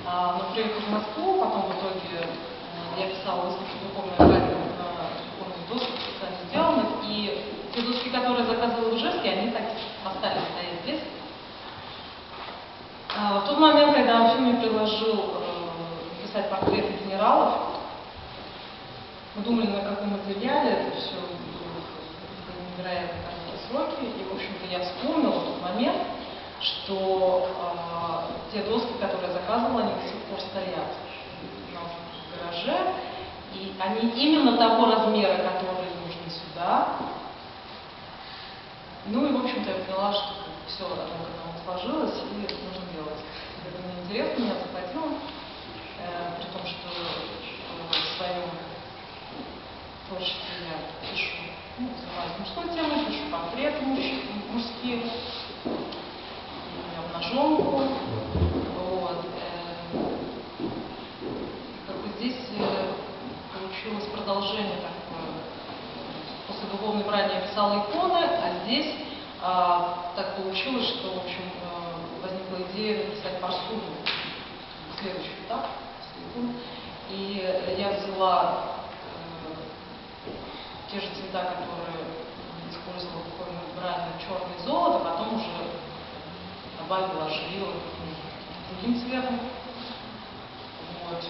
Но приехав в Москву, потом в итоге я писала выставку духовной радио на духовных досках специально сделанных, и те доски, которые заказывала в Ижевске, они так остались стоять здесь. В тот момент, когда Афим мне предложил писать портреты генералов, мы думали, на каком материале это все невероятно короткие сроки, и, в общем-то, я вспомнила в тот момент, что те доски, которые я заказывала, они до сих пор стоят в гараже, и они именно того размера, который нужны сюда. Ну и, в общем-то, я поняла, что все одно к одному сложилось, и нужно делать. Это мне интересно, меня захватило, при том, что в своем творчестве я пишу, занимаюсь мужской темой, пишу портреты мужские, обнаженку. Вот. Как бы здесь получилось продолжение такое. После духовной брани я писала иконы, а здесь так получилось, что, в общем, возникла идея написать посуду. Следующий этап. И я взяла те же цвета, которые использовала в духовной брани, черное и золото, потом уже добавила, оживила другим цветом. Вот.